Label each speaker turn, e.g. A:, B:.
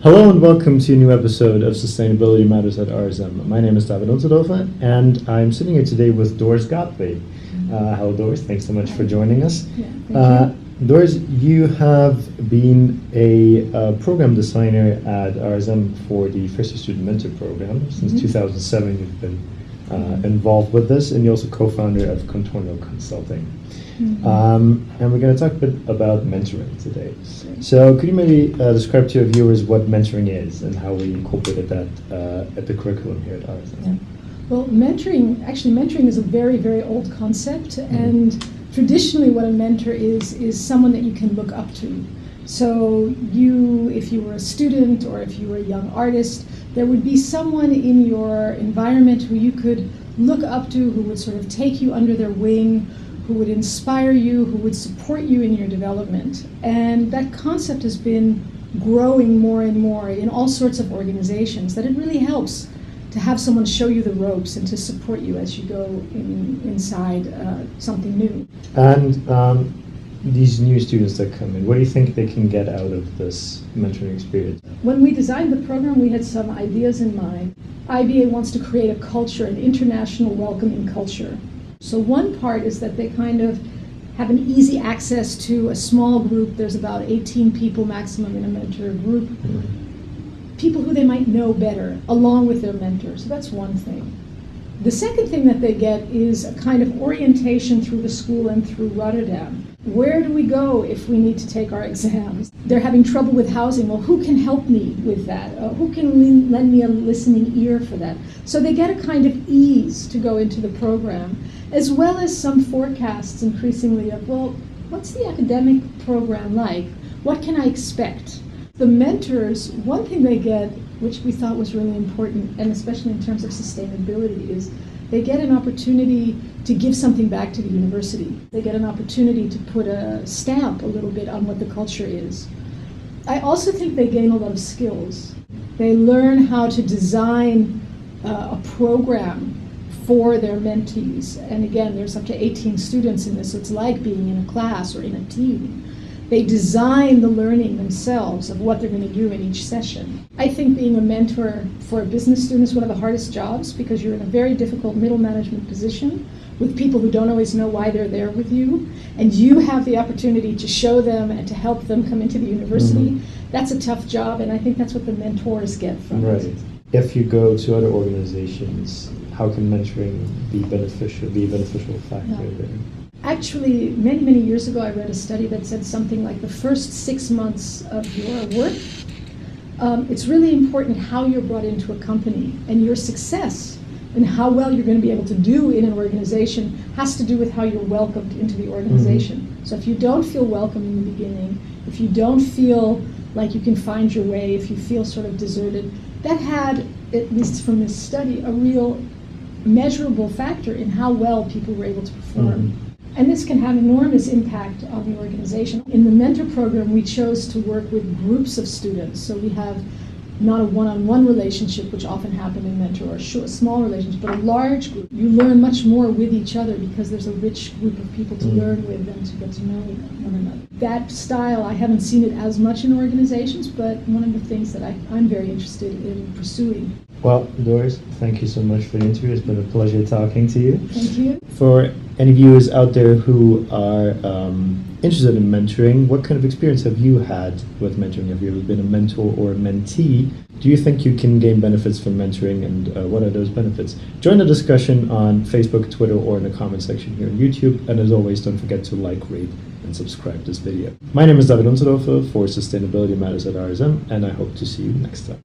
A: Hello and welcome to a new episode of Sustainability Matters at RSM. My name is David Unterdorfer and I'm sitting here today with Doris Gottlieb. Hello Doris, thanks so much for joining us.
B: Thank you.
A: Doris, you have been a program designer at RSM for the First Year Student Mentor Program. Since 2007 you've been involved with this, and you're also co-founder of Cotorno Consulting. And we're going to talk a bit about mentoring today. So could you maybe describe to your viewers what mentoring is and how we incorporated that at the curriculum here at RSM?
B: Yeah. Well, mentoring is a very, very old concept, and traditionally what a mentor is someone that you can look up to. So if you were a student or if you were a young artist, there would be someone in your environment who you could look up to, who would sort of take you under their wing, who would inspire you, who would support you in your development. And that concept has been growing more and more in all sorts of organizations, that it really helps to have someone show you the ropes and to support you as you go inside something new.
A: And these new students that come in, what do you think they can get out of this mentoring experience?
B: When we designed the program, we had some ideas in mind. IBA wants to create a culture, an international welcoming culture. So one part is that they kind of have an easy access to a small group. There's about 18 people maximum in a mentor group. People who they might know better, along with their mentor. So that's one thing. The second thing that they get is a kind of orientation through the school and through Rotterdam. Where do we go if we need to take our exams? They're having trouble with housing. Well, who can help me with that? Who can lend me a listening ear for that? So they get a kind of ease to go into the program, as well as some forecasts increasingly of, well, what's the academic program like? What can I expect? The mentors, one thing they get, which we thought was really important, and especially in terms of sustainability, is they get an opportunity to give something back to the university. They get an opportunity to put a stamp a little bit on what the culture is. I also think they gain a lot of skills. They learn how to design a program for their mentees. And again, there's up to 18 students in this, so it's like being in a class or in a team. They design the learning themselves of what they're going to do in each session. I think being a mentor for a business student is one of the hardest jobs, because you're in a very difficult middle management position with people who don't always know why they're there with you, and you have the opportunity to show them and to help them come into the university. That's a tough job, and I think that's what the mentors get from it.
A: If you go to other organizations, how can mentoring be a beneficial factor there?
B: Actually, many, many years ago, I read a study that said something like the first 6 months of your work, it's really important how you're brought into a company, and your success and how well you're going to be able to do in an organization has to do with how you're welcomed into the organization. So if you don't feel welcome in the beginning, if you don't feel like you can find your way, if you feel sort of deserted, that had, at least from this study, a real measurable factor in how well people were able to perform. And this can have enormous impact on the organization. In the mentor program, we chose to work with groups of students. So we have not a one-on-one relationship, which often happen in mentor, or a small relationship, but a large group. You learn much more with each other because there's a rich group of people to learn with and to get to know one another. That style, I haven't seen it as much in organizations, but one of the things that I'm very interested in pursuing.
A: Well, Doris, thank you so much for the interview. It's been a pleasure talking to you.
B: Thank you.
A: For any viewers out there who are interested in mentoring, what kind of experience have you had with mentoring? Have you ever been a mentor or a mentee? Do you think you can gain benefits from mentoring, and what are those benefits? Join the discussion on Facebook, Twitter, or in the comment section here on YouTube. And as always, don't forget to like, rate, and subscribe this video. My name is David Unterdorfer for Sustainability Matters at RSM, and I hope to see you next time.